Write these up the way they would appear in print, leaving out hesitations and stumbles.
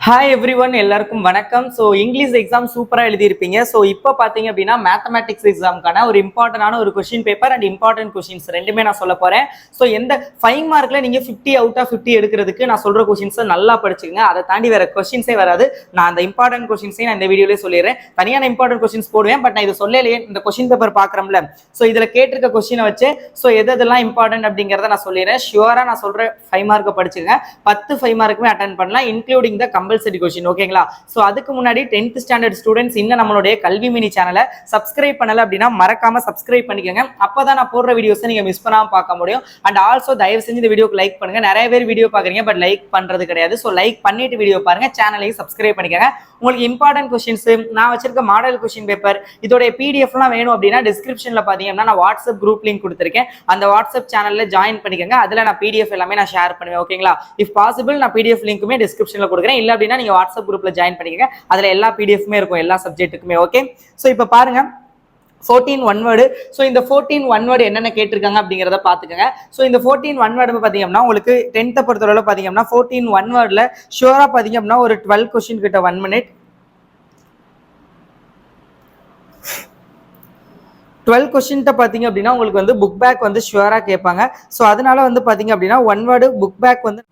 Hi every one, எல்லாருக்கும் வணக்கம். So English exam சூப்பராக எழுதியிருப்பீங்க. ஸோ இப்போ பார்த்தீங்க அப்படின்னா மேத்தமேட்டிக்ஸ் எக்ஸாமுக்கான ஒரு இம்பார்ட்டன்டான ஒரு question paper and important questions ரெண்டுமே நான் சொல்ல போகிறேன். ஸோ எந்த 5 மார்க்கில் நீங்கள் 50 அவுட் ஆஃப் 50 எடுக்கிறதுக்கு நான் சொல்கிற கொஸ்டின்ஸை நல்லா படிச்சுங்க. அதை தாண்டி வேறு கொஸ்டின்ஸே வராது. நான் அந்த இம்பார்ட்டன்ட் கொஸ்டின்ஸையும் நான் இந்த வீடியோலேயே சொல்லிடுறேன். தனியான இம்பார்ட்டன்ட் கொஸ்டின்ஸ் போடுவேன், பட் நான் இது சொல்லலையே. இந்த கொஸ்டின் பேப்பர் பார்க்குறோம்ல, ஸோ இதில் கேட்டிருக்க கொஸ்டினை வச்சு ஸோ எதெல்லாம் இம்பார்ட்டன்ட் அப்படிங்கிறத நான் சொல்லிடுறேன். ஷியூராக நான் சொல்கிற 5 மார்க்கை படிச்சுங்க. 10 5 மார்க்குமே அட்டன் பண்ணலாம், இன்க்ளூடிங் த கம்பல்சரி கொஸ்டின். ஓகேங்களா? சோ அதுக்கு முன்னாடி 10th ஸ்டாண்டர்ட் ஸ்டூடெண்ட்ஸ் இன்னும் நம்மளுடைய கல்வி மினி சேனலை சப்ஸ்கிரைப் பண்ணல அப்படின்னா மறக்காம சப்ஸ்கிரைப் பண்ணிக்கோங்க. அப்பதான் நான் போடுற வீடியோஸை நீங்க மிஸ் பண்ணாம பார்க்க முடியும். அண்ட் ஆல்சோ தயவு செஞ்சு இந்த வீடியோக்கு லைக் பண்ணுங்க. நிறைய பேர் வீடியோ பாக்குறீங்க, பட் லைக் பண்றது கிடையாது. சோ லைக் பண்ணிட்டு வீடியோ பாருங்க, சேனலையும் சப்ஸ்கிரைப் பண்ணிக்கோங்க. உங்களுக்கு இம்பார்ட்டன்ட் கொஸ்டின்ஸ், நான் வச்சிருக்க மாடல் கொஸ்டின் பேப்பர், இதோட பிடிஎஃப்லாம் வேணும் அப்படின்னா டிஸ்கிரிப்ஷன்ல பாத்தீங்கன்னா நான் வாட்ஸ்அப் குரூப் லிங்க் கொடுத்துருக்கேன். அந்த வாட்ஸ்அப் சேனல்ல ஜாயின் பண்ணிக்கோங்க. அதுல நான் பிடிஎஃப் எல்லாமே நான் ஷேர் பண்ணுவேன். ஓகேங்களா? இஃப் பாசிபிள் நான் பிடிஎஃப் லிங்க்குமே டிஸ்கிரிப்ஷன்ல கொடுக்குறேன். இல்ல அப்படின்னா நீங்க வாட்ஸ்அப் குரூப்ல ஜாயின் பண்ணிக்கங்க. அதுல எல்லா பிடிஎஃப்மே இருக்கும், எல்லா சப்ஜெக்ட்டுக்குமே. ஓகே, சோ இப்போ பாருங்க 14 ஒன் வேர்டு. ஸோ இந்த 14 ஒன் வேர்டு என்னென்ன கேட்டிருக்காங்க அப்படிங்கிறத பார்த்துக்கோங்க. ஸோ இந்த 14 ஒன் வேர்டு பார்த்தீங்கன்னா உங்களுக்கு 10th பொறுத்தவரை பார்த்தீங்கன்னா 14 ஒன் வேர்டில் ஷுவராக பார்த்தீங்க அப்படின்னா ஒரு 12 கொஸ்டின் கிட்ட 1 மினிட் 12 கொஸ்டின்ட்ட பார்த்தீங்க அப்படின்னா உங்களுக்கு வந்து புக் பேக் வந்து ஷுவராக கேட்பாங்க. ஸோ அதனால வந்து பார்த்தீங்க அப்படின்னா ஒன் வேர்டு புக் பேக் வந்து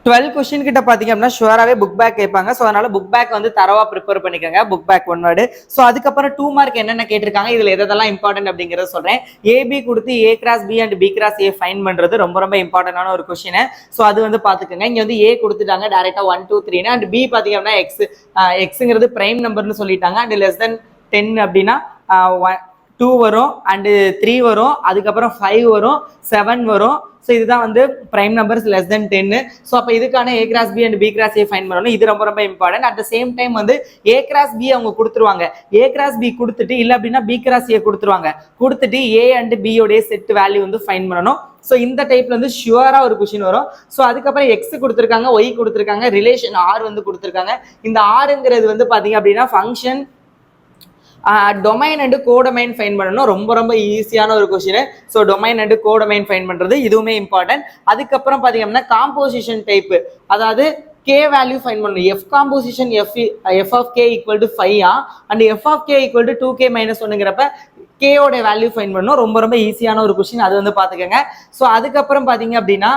12 கொஸ்டின் கிட்ட பாத்தீங்க அப்படின்னா ஷுவராகவே புக் பேக் கேட்பாங்க. ஸோ அதனால புக் பேக் வந்து தரவா ப்ரிப்பேர் பண்ணிக்கோங்க. Book back one word. So அதுக்கப்புறம் 2 மார்க் என்னென்ன கேட்டிருக்காங்க, இதுல எதெல்லாம் இம்பார்ட்டன்ட் அப்படிங்கிறத சொல்றேன். ஏபி கொடுத்து A cross B and B cross A find பண்றது ரொம்ப ரொம்ப இம்பார்ட்டன்டான ஒரு கொஸ்டின். ஸோ அது வந்து பாத்துக்கோங்க. இங்க வந்து ஏ கொடுத்துட்டாங்க டைரக்டா 1 2 3 அண்ட் பி பாத்தீங்க அப்படின்னா எக்ஸ்ங்கிறது பிரைம் நம்பர்னு சொல்லிட்டாங்க. அண்ட் லெஸ் தென் 10 அப்படின்னா 2 வரும் அண்ட் 3 வரும், அதுக்கப்புறம் 5 வரும், 7 வரும். ஸோ இதுதான் வந்து prime numbers less than 10. So அப்போ இதுக்கான A cross B and B cross A find பண்ணணும். இது ரொம்ப ரொம்ப important. At the same time வந்து ஏ கிராஸ் பி அவங்க கொடுத்துருவாங்க. ஏ கிராஸ் பி கொடுத்துட்டு இல்லை அப்படின்னா பி கிராஸ் ஏ கொடுத்துருவாங்க. கொடுத்துட்டு ஏ அண்ட் பியோடைய செட் வேல்யூ வந்து ஃபைன் பண்ணணும். ஸோ இந்த டைப்ல வந்து ஷுவரா ஒரு கொஸ்டின் வரும். ஸோ அதுக்கப்புறம் எக்ஸ் கொடுத்துருக்காங்க, ஒய் கொடுத்துருக்காங்க, ரிலேஷன் ஆர் வந்து கொடுத்துருக்காங்க. இந்த ஆறுங்கிறது வந்து பாத்தீங்க அப்படின்னா function domain and codomain find பண்ணணும். ரொம்ப ரொம்ப ஈஸியான ஒரு question. So domain and codomain find பண்றது இதுவுமே இம்பார்ட்டன்ட். அதுக்கப்புறம் பாத்தீங்கன்னா காம்போசிஷன் டைப், அதாவது கே வேல்யூ ஃபைன் பண்ணணும். F composition F of K equal to 5 and F of K equal to 2k - 1ங்கிறப்ப கேயோட வேல்யூ ஃபைன் பண்ணணும். ரொம்ப ரொம்ப ஈஸியான ஒரு கொஸ்டின், அது வந்து பாத்துக்கோங்க. ஸோ அதுக்கப்புறம் பாத்தீங்க அப்படின்னா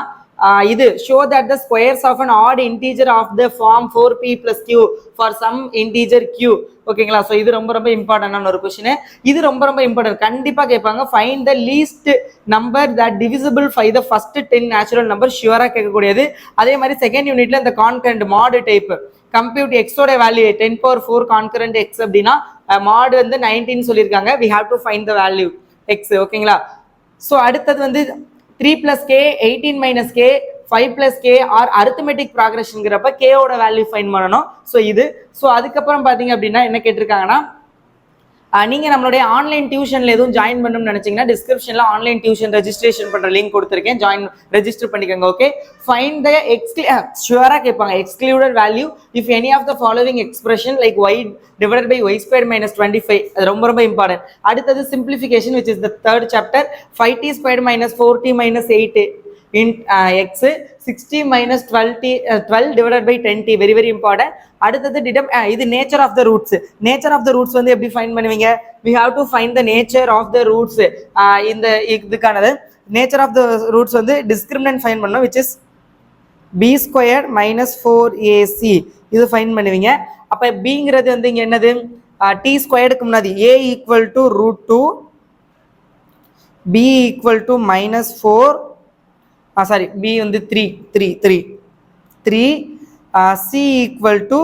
இது show that the squares of an odd integer of the form 4p plus q for some integer q. ஓகேங்களா? ஸோ இது ரொம்ப ரொம்ப இம்பார்ட்டன்டான ஒரு கொஸ்டின். இது ரொம்ப ரொம்ப இம்பார்ட்டன்ட், கண்டிப்பா கேட்பாங்க. Find the least number that divisible by the first 10 natural number. ஷுவரா கேட்கக்கூடியது. அதே மாதிரி செகண்ட் யூனிட்ல இந்த கான்கரண்ட் மாடு டைப் கம்ப்யூட் எக்ஸோட வேல்யூ 10^4 கான்கரண்ட் எக்ஸ் அப்படின்னா மாடு வந்து 19 சொல்லியிருக்காங்க. We have to find the value X. ஓகேங்களா? ஸோ அடுத்தது வந்து 3 plus k 18 - k 5 plus k are arithmetic ப்ராக்ரஷன்ங்கிறப்ப கேயோட வேல்யூ ஃபைன் பண்ணணும். ஸோ இது. ஸோ அதுக்கப்புறம் பாத்தீங்க அப்படின்னா என்ன கேட்டிருக்காங்கன்னா நீங்க நம்மளுடைய ஆன்லைன் டியூஷன்ல எதுவும் ஜாயின் பண்ணணும்னு நினைச்சீங்கன்னா டிஸ்கிரிப்ஷன்ல ஆன்லைன் டியூஷன் ரெஜிஸ்ட்ரேஷன் பண்ற லிங்க் கொடுத்துருக்கேன். ஜாயின் ரெஜிஸ்டர் பண்ணிக்கோங்க. ஓகே, ஃபைண்ட் த ஷுவரா கேட்பாங்க excluded value if any of the following expression like y divided by y squared minus 25. அது ரொம்ப ரொம்ப இம்பார்ட்டன்ட். அடுத்தது simplification which is the third chapter. 5t squared minus 4t minus 8 in x 60 minus 12 divided by 10t. Very very important. அடுத்தது இது nature of the roots. Nature of the roots வந்து எப்படி find பண்ணுவீங்க? we have to find the nature of the roots. இந்த இதுக்கானது nature of the roots வந்து discriminant find பண்ணணும், which is b squared minus 4ac. இது find பண்ணுவீங்க. அப்ப bங்கிறது வந்து இங்க என்னது? t ஸ்கொயர்டுக்கு முன்னாடி a equal to √2, b equal to -4, sorry b வந்து 3 c equal to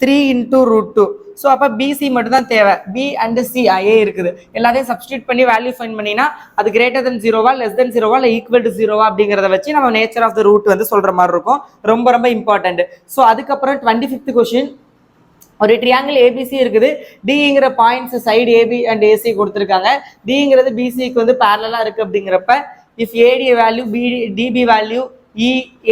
3 into √2. So அப்போ பிசி மட்டும் தான் தேவை. பி அண்ட் சி ஏ இருக்குது. எல்லாத்தையும் சப்ஸ்டியூட் பண்ணி வேல்யூ ஃபைன் பண்ணினா அது கிரேட்டர் தென் 0வா லெஸ் தென் 0வா இல்லை ஈக்குவல் டு 0வா அப்படிங்கிறத வச்சு நம்ம நேச்சர் ஆஃப் த ரூட் வந்து சொல்ற மாதிரி இருக்கும். ரொம்ப ரொம்ப இம்பார்ட்டன்ட். ஸோ அதுக்கப்புறம் 25th கொஸ்டின். ஒரு ட்ரியாங்கிள் ஏபிசி இருக்குது. டிங்கிற points side AB and AC கொடுத்துருக்காங்க. டிங்கிறது பிசிக்கு வந்து பேரலா இருக்கு அப்படிங்கிறப்ப if AD value DB value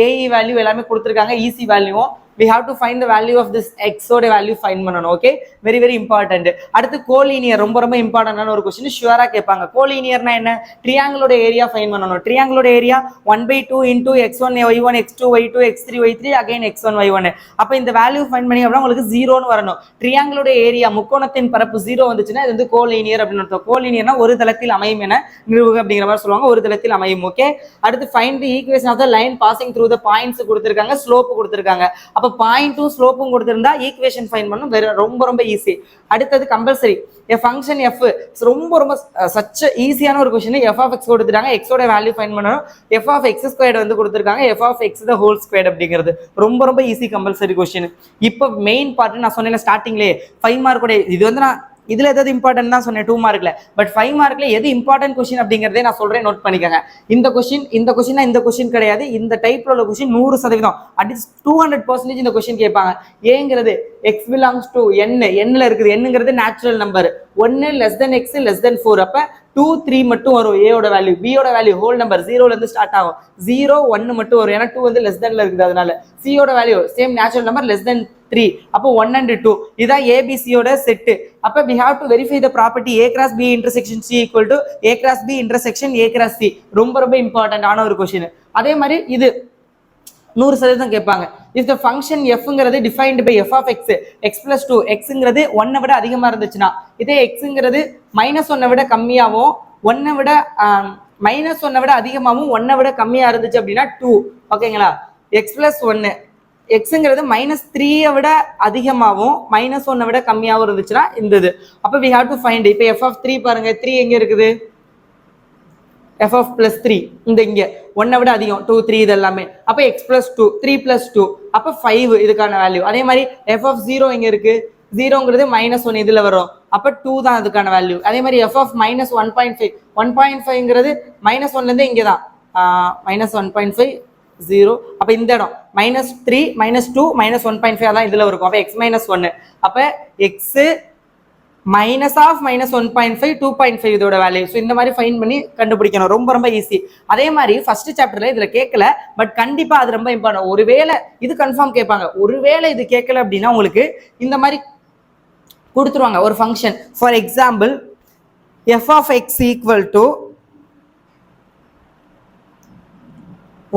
AE value எல்லாமே கொடுத்துருக்காங்க. இசி வேல்யூவும் we have to find the value of this x ஓட வேல்யூ ஃபைண்ட் பண்ணணும். Okay, very very important. அடுத்து கோலீனியர், ரொம்ப ரொம்ப இம்பார்ட்டன்டான ஒரு கொஸ்டின், ஷுவரா கேட்பாங்க. கோலீனியர்னா என்ன? ட்ரையாங்கிளோட ஏரியா ஃபைண்ட் பண்ணணும். ட்ரையாங்கிளோட area 1/2 into x1 y1 x2 y2 x3 y3 again x1 y1. அப்ப இந்த வேல்யூ ஃபைண்ட் பண்ணி அப்படின்னா உங்களுக்கு 0ன்னு வரணும். ட்ரையாங்கிளோட ஏரியா, முக்கோணத்தின் பரப்பு 0 வந்துச்சுன்னா இது வந்து கோலீனியர் அப்படின்னு அர்த்தம். கோலீனியர்னா ஒரு தளத்தில் அமையும் என நிறுவுக அப்படிங்கிற மாதிரி சொல்லுவாங்க. ஒரு தளத்தில் அமையும். ஓகே, அடுத்து find the equation of the line passing through the points கொடுத்திருக்காங்க, ஸ்லோப் கொடுத்திருக்காங்க. அப்ப பாயிண்ட்டும் ஸ்லோப்பும் கொடுத்திருந்தா ஈக்குவேஷன் ஃபைண்ட் பண்ணணும். ரொம்ப ரொம்ப ஈஸி. அடுத்தது கம்பல்சரி a function f, ரொம்ப ரொம்ப சச் ஈஸியான ஒரு क्वेश्चन. f of x கொடுத்துட்டாங்க, x ஓட வேல்யூ ஃபைண்ட் பண்ணனும். f of x ஸ்கொயர்ட் வந்து கொடுத்திருக்காங்க, f of x the whole squared அப்படிங்கிறது ரொம்ப ரொம்ப ஈஸி கம்பல்சரி क्वेश्चन. இப்போ மெயின் பார்ட் நான் சொன்னேன் ஸ்டார்டிங்லயே 5 மார்க் கூட. இது வந்து நான் இதுல ஏதாவது இம்பார்ட்டன்ட் தான் சொன்னேன் 2 மார்க்ல, பட் 5 மார்க்ல எது இம்பார்ட்டன்ட் क्वेश्चन அப்படிங்கறதே நான் சொல்றேன், நோட் பண்ணிக்கங்க. இந்த क्वेश्चन கிடையாது, இந்த டைப்ல உள்ள क्वेश्चन 100% அட்லீஸ்ட் 200% இந்த क्वेश्चन கேட்பாங்க. ஏங்கிறது x belongs to n, n ல இருக்குது. nங்கிறது natural number. 1 less than x less than 4, அப்ப 2 3 மட்டும் வரும். a ஓட வேல்யூ, b ஓட வேல்யூ ஹோல் நம்பர் 0ல இருந்து ஸ்டார்ட் ஆகும். 0 1 மட்டும் வரும், ஏன்னா 2 வந்து less than ல இருக்குது. அதனால c ஓட value same natural number less than 3, அப்போ 1 and 2 இதான் abc ஓட செட். அப்ப we have to verify the property a cross b intersection c equal to a cross b intersection a cross c. ரொம்ப ரொம்ப இம்பார்ட்டன்ட் ஆன ஒரு question. அதே மாதிரி இது 100% கேட்பாங்க. if the function fங்கிறது defined by f of x x plus 2, xங்கிறது 1 விட அதிகமா இருந்துச்சுன்னா, இதே xங்கிறது -1 விட கம்மியாவும் 1 விட -1 விட அதிகமாவும் 1 விட கம்மியா இருந்துச்சு அப்படின்னா 2. ஓகேங்களா? x plus 1, xங்கிறது -3 விட அதிகமாவும் -1 விட கம்மியாவும் இருந்துச்சுன்னா இந்த இது. அப்ப we have to find. இப்போ f of 3 பாருங்க, 3 எங்க இருக்குது? f of plus 3 இந்த இங்க 1 விட அதிகம் 2 3 இது எல்லாமே. அப்ப x plus 2 3 plus 2, அப்ப 5 இதுக்கான வேல்யூ. அதே மாதிரி f of 0 எங்க இருக்கு? 0ங்கிறது -1 இதுல வரும், அப்ப 2 தான் அதுக்கான வேல்யூ. அதே மாதிரி f of -1.5, 1.5ங்கிறது -1ல இருந்து இங்க தான் -1.5 0, அப்ப இந்த இடம் -3 -2 -1.5 தான் இதுல இருக்கும். அப்ப x -1, அப்ப x minus of -1.5 2.5 இதோட வேல்யூ. ஸோ இந்த மாதிரி ஃபைன் பண்ணி கண்டுபிடிக்கணும். ரொம்ப ரொம்ப ஈஸி. அதே மாதிரி ஃபர்ஸ்ட் சாப்டர்ல இதுல கேட்கல, பட் கண்டிப்பா அது ரொம்ப இம்பார்ட்டன்ட். ஒருவேளை இது கன்ஃபார்ம் கேட்பாங்க, ஒருவேளை இது கேட்கல அப்படின்னா உங்களுக்கு இந்த மாதிரி கொடுத்துருவாங்க ஒரு function. For example f of x equal to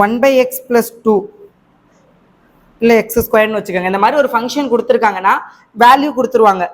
1/x plus 2 இல்ல x ஸ்கொயர்னு வச்சுக்கோங்க. இந்த மாதிரி ஒரு ஃபங்க்ஷன் கொடுத்துருக்காங்கன்னா வேல்யூ கொடுத்துருவாங்க.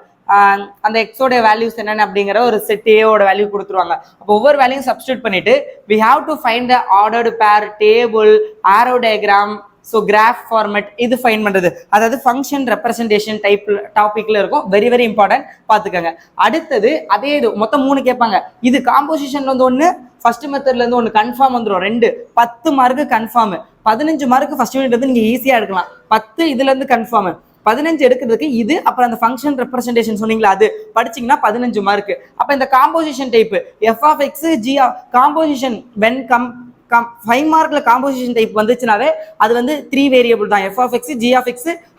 அந்த எக்ஸோட வேல்யூஸ் என்னென்ன அப்படிங்கிற ஒரு செட் ஏவோட வேல்யூ கொடுத்துருவாங்க. அப்போ ஒவ்வொரு வேல்யூயும் சப்ஸ்டியூட் பண்ணிட்டு we have to find the ordered pair, table, arrow diagram, so graph format இது ஃபைன் பண்றது, அதாவது ஃபங்க்ஷன் ரெப்ரசன்டேஷன் டைப் டாபிக்ல இருக்கும். வெரி வெரி இம்பார்ட்டன்ட், பார்த்துக்கோங்க. அடுத்தது அதே இது மொத்தம் 3 கேட்பாங்க. இது காம்போசிஷன்ல இருந்து ஒன்று, ஃபர்ஸ்ட் மெத்தட்ல இருந்து ஒன்று கன்ஃபார்ம் வந்துடும். 2 10 mark confirm, 15 mark first unit வந்து நீங்க ஈஸியா எடுக்கலாம். 10 இதுல இருந்து கன்ஃபார்ம், 15 எடுக்கிறதுக்கு இது, அப்புறம் அந்த ஃபங்க்ஷன் ரெப்ரசன்டேஷன் சொன்னீங்களா அது படிச்சீங்கன்னா 15 மார்க். அப்ப இந்த composition type f of x g composition when 5 மார்க்ல காம்போசிஷன் டைப் வந்துச்சுனாவே அது வந்து 3 வேரியபிள் தான். f of x g of x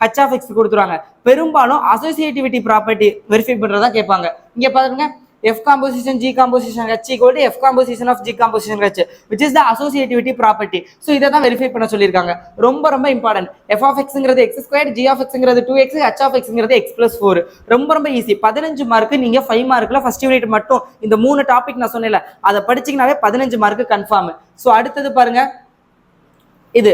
h of x கொடுத்துருவாங்க. பெரும்பாலும் அசோசியேட்டிவிட்டி ப்ராப்பர்ட்டி வெரிஃபை பண்றதா கேட்பாங்க. இங்க பாருங்க, f composition g composition h equal to f composition of g composition h, which is the associativity property. So இத தான் verify பண்ண சொல்லிருக்காங்க. ரொம்ப ரொம்ப important. f of xங்கிறது x squared, g of xங்கிறது 2x, h of xங்கிறது x plus 4. ரொம்ப ரொம்ப easy. 15 mark நீங்க 5 மார்க்ல first unit மட்டும் இந்த 3 டாபிக் நான் சொன்னேன்ல அதை படிச்சீங்கனாவே 15 மார்க் கன்ஃபார்ம். சோ அடுத்தது பாருங்க, இது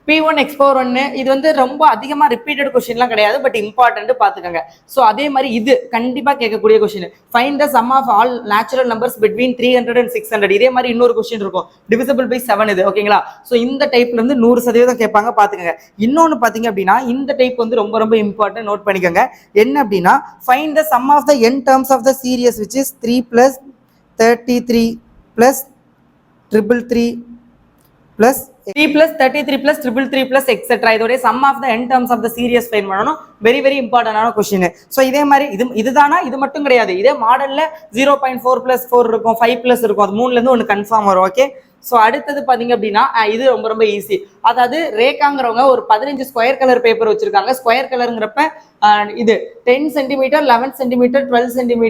P1 x power 1, இது வந்து ரொம்ப அதிகமா ரிப்பீட்டட் கொஸ்டின்லாம் கிடையாது, பட் இம்பார்ட்டன்ட் பார்த்துக்கோங்க. ஸோ அதே மாதிரி இது கண்டிப்பா கேட்கக்கூடிய question. Find the sum of all natural numbers between 300 and 600. இதே மாதிரி இன்னொரு கொஸ்டின் இருக்கும், டிவிசிபிள் பை 7 இது. ஓகேங்களா? ஸோ இந்த டைப்ல இருந்து 100% கேட்பாங்க, பார்த்துக்கோங்க. இன்னொன்னு பாத்தீங்க அப்படின்னா இந்த டைப் வந்து ரொம்ப ரொம்ப இம்பார்ட்டன்ட், நோட் பண்ணிக்கோங்க. என்ன அப்படின்னா find the sum of the n terms of the series which is 3 plus 33 plus 333 plus 3 plus 33 plus 333 plus etc. இதோட sum of the n terms of the series find பண்ணனும். Very very இம்பார்ட்டன்டான question. So இதே மாதிரி இதுதானா, இது மட்டும் கிடையாது. இதே மாடல்ல 0.4 plus 4 இருக்கும், 5 plus இருக்கும். அது மூணுல இருந்து ஒன்னு கன்ஃபார்ம் வரும். ஓகே, சோ அடுத்தது பாத்தீங்க அப்படின்னா இது ரொம்ப ரொம்ப ஈஸி. அதாவது ரேகாங்கிறவங்க ஒரு 15 ஸ்கொயர் கலர் பேப்பர் வச்சிருக்காங்க. ஸ்கொயர் கலர்ங்கிறப்ப இது 10 cm, 11 cm, 12 cm,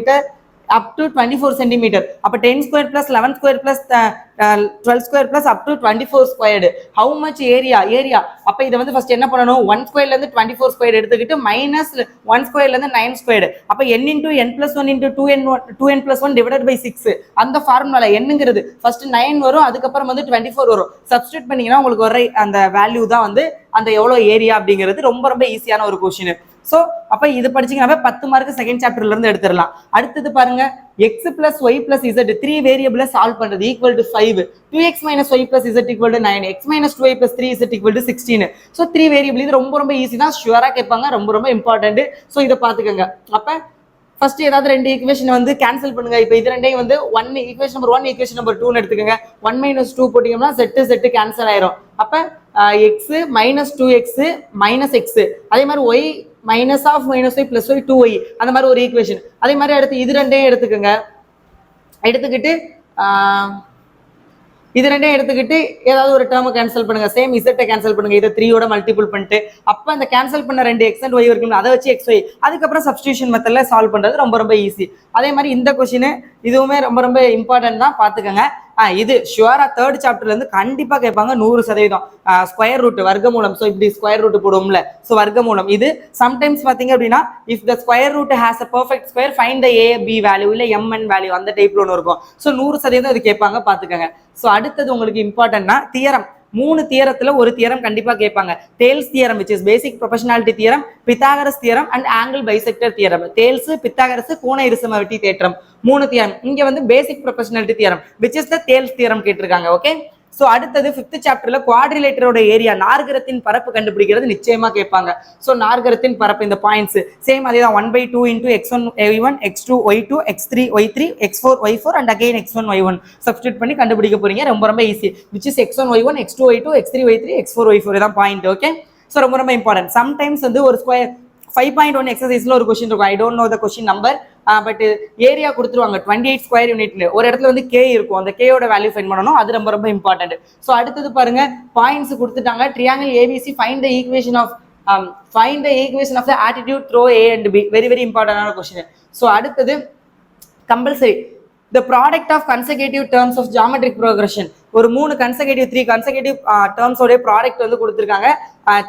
up to 24 centimeter. அப்ப 10 square plus 11 square plus 12 square plus up to 24 squared. How much area? அப்ப இதை வந்து first என்ன பண்ணணும், 1 square ல இருந்து 24 squared எடுத்துக்கிட்டு minus 1 square ல இருந்து 9 squared. அப்ப n into n plus 1 into 2n plus 1 divided by 6. அந்த ஃபார்முலால என்னங்கிறது first 9 வரும், அதுக்கப்புறம் வந்து 24 வரும். சப்ஸ்டிட்யூட் பண்ணீங்கன்னா உங்களுக்கு வர அந்த வேல்யூ தான் வந்து அந்த எவ்வளவு ஏரியா அப்படிங்கிறது. ரொம்ப ரொம்ப ஈஸியான ஒரு கொஸ்டின். சோ அப்ப இது படிச்சீங்கன்னா 10 மார்க் செகண்ட் சாப்டர்ல இருந்து எடுத்துடலாம். அடுத்தது பாருங்க, x plus y plus z 3 வேரியபிள solve பண்றது equal to 5. 2x minus y plus z equal to 9. x minus 2y plus 3z equal to 16. So 3 variable இது ரொம்ப ரொம்ப ஈஸி தான், ஷுவரா கேட்பாங்க, ரொம்ப ரொம்ப இம்பார்ட்டன்ட். சோ இத பாத்துக்கங்க. அப்ப ஃபர்ஸ்ட் ஏதாவது ரெண்டு ஈக்குவேஷன் வந்து கேன்சல் பண்ணுங்க. இப்போ இது ரெண்டையும் வந்து ஈக்குவேஷன் நம்பர் 1 ஈக்குவேஷன் நம்பர் 2 எடுத்துக்கங்க. 1 minus 2 போட்டீங்கன்னா செட் கேன்சல் ஆயிரும். அப்ப x minus 2x minus x, அதே மாதிரி y minus of minus y plus y 2y, அந்த மாதிரி ஒரு ஈக்குவேஷன். அதே மாதிரி அடுத்து இது ரெண்டையும் எடுத்துக்கங்க. எடுத்துக்கிட்டு இது ரெண்டையும் எடுத்துக்கிட்டு ஏதாவது ஒரு டேர்மை கேன்சல் பண்ணுங்க. சேம் இசட்டை கேன்சல் பண்ணுங்க, இதை 3 ஓட மல்டிபிள் பண்ணிட்டு அப்ப அந்த கேன்சல் பண்ண ரெண்டு எக்ஸ் அண்ட் ஒய் இருக்கும், அதை வச்சு எக்ஸ் ஒய் அதுக்கப்புறம் சப்ஸ்டியூஷன் மெத்தட்ல சால்வ் பண்றது ரொம்ப ரொம்ப ஈஸி. அதே மாதிரி இந்த கொஸ்டின் இதுவுமே ரொம்ப ரொம்ப இம்பார்ட்டன்ட் தான், பாத்துக்கோங்க. இது ஷுவரா தேர்ட் சாப்டர்ல இருந்து கண்டிப்பா கேட்பாங்க 100%. ஸ்கொயர் ரூட் வர்க்கமூலம். ஸோ இப்படி ஸ்கொயர் ரூட் போடுவோம்ல, ஸோ வர்க்கமூலம் இது சம்டைம்ஸ் பாத்தீங்க அப்படின்னா if the square root has a perfect square find the A B value இல்ல mn வேல்யூ, அந்த டைப்ல ஒன்று இருக்கும். ஸோ 100% இது கேட்பாங்க, பாத்துக்கோங்க. ஸோ அடுத்தது உங்களுக்கு இம்பார்ட்டன்ட்னா தியரம். 3 தியரத்துல ஒரு தியரம் கண்டிப்பா கேட்பாங்க. தேல்ஸ் theorem which is basic proportionality theorem, Pythagoras theorem and angle bisector theorem. தேல்ஸ், Pythagoras, கோண இருசமவெட்டி தேற்றம் 3 தியரம். இங்க வந்து பேசிக் proportionality theorem which is the தேல்ஸ் theorem கேட்டிருக்காங்க. ஓகே, சோ அடுத்தது 5th சாப்டர்ல குவாட்ரிலேட்டரோட ஏரியா, நாற்கரத்தின் பரப்பு கண்டுபிடிக்கிறது நிச்சயமா கேட்பாங்க. சோ நாற்கரத்தின் பரப்பு இந்த பாயிண்ட்ஸ் சேம் அதே தான், 1/2 into x1 y1 x2 y2 x3 y3 x4 y4 and again x1 y1 substitute பண்ணி கண்டுபிடிக்க போறீங்க. ரொம்ப ரொம்ப easy. which is x1 y1 x2 y2 x3 y3 x4 y4 இதான் பாயிண்ட். ஓகே, சோ ரொம்ப ரொம்ப இம்பார்ட்டன்ட். சம்டைம்ஸ் வந்து ஒரு ஸ்கொயர் 5.1 எக்ஸசைஸ்ல ஒரு கொஸ்டின் இருக்கும். I don't know the question number, but area கொடுத்துருவாங்க 28 ஸ்கொயர் யூனிட்ல. ஒரு இடத்துல வந்து கே இருக்கும், அந்த கேயோட வேல்யூ ஃபைண்ட் பண்ணணும், அது ரொம்ப ரொம்ப இம்பார்ட்டன்ட். ஸோ அடுத்தது பாருங்க, பாயிண்ட்ஸ் கொடுத்துட்டாங்க. Triangle ABC find the equation of the altitude through A and B. Very very இம்பார்ட்டன்டான கொஸ்டின். ஸோ அடுத்தது compulsory the product of consecutive terms of geometric progression. ஒரு 3 consecutive terms ஓட ப்ராடக்ட் வந்து கொடுத்துருக்காங்க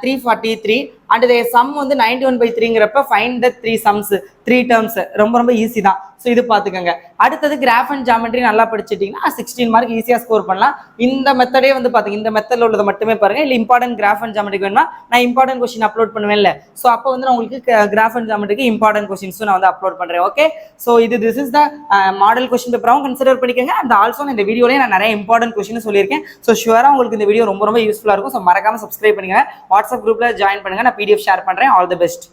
343 and the sum வந்து 91/3ங்கிறப்ப find the 3 sums 3 terms. ரொம்ப ரொம்ப easy தான். ஸோ இது பார்த்துக்கோங்க. அடுத்தது கிராஃப் அண்ட் ஜாமெட்ரி நல்லா படிச்சிட்டிங்கன்னா 16 மார்க் ஈஸியாக ஸ்கோர் பண்ணலாம். இந்த மெத்தடே வந்து பாத்தீங்க, இந்த மெத்தட்ல உள்ளதை மட்டுமே பாருங்க. இல்லை இம்பார்ட்டன்ட் கிராஃப் அண்ட் ஜாமெட்ரிக்கு வேணும்னா நான் இம்பார்ட்டன்ட் கொஸ்டின் அப்லோட் பண்ணுவேன்ல, ஸோ அப்போ வந்து நான் உங்களுக்கு கிராஃப் அண்ட் ஜாமெட்ரிக்கு இம்பார்ட்டன்ட் கொஸ்டின்ஸும் நான் வந்து அப்லோட் பண்றேன். Okay, so this is the model question பேப்பராகவும் கன்சிடர் பண்ணிக்கோங்க. அண்ட் ஆல்சோ இந்த வீடியோலேயே நான் நிறைய இம்பார்ட்டன்ட் கொஸ்டின் சொல்லியிருக்கேன். ஸோ ஷுவரா உங்களுக்கு இந்த வீடியோ ரொம்ப ரொம்ப யூஸ்ஃபுல்லாக இருக்கும். ஸோ மறக்காம சப்ஸ்கிரைப் பண்ணுங்க, வாட்ஸ்அப் குரூப்ல ஜாயின் பண்ணுங்க, நான் PDF ஷேர் பண்றேன். All the best.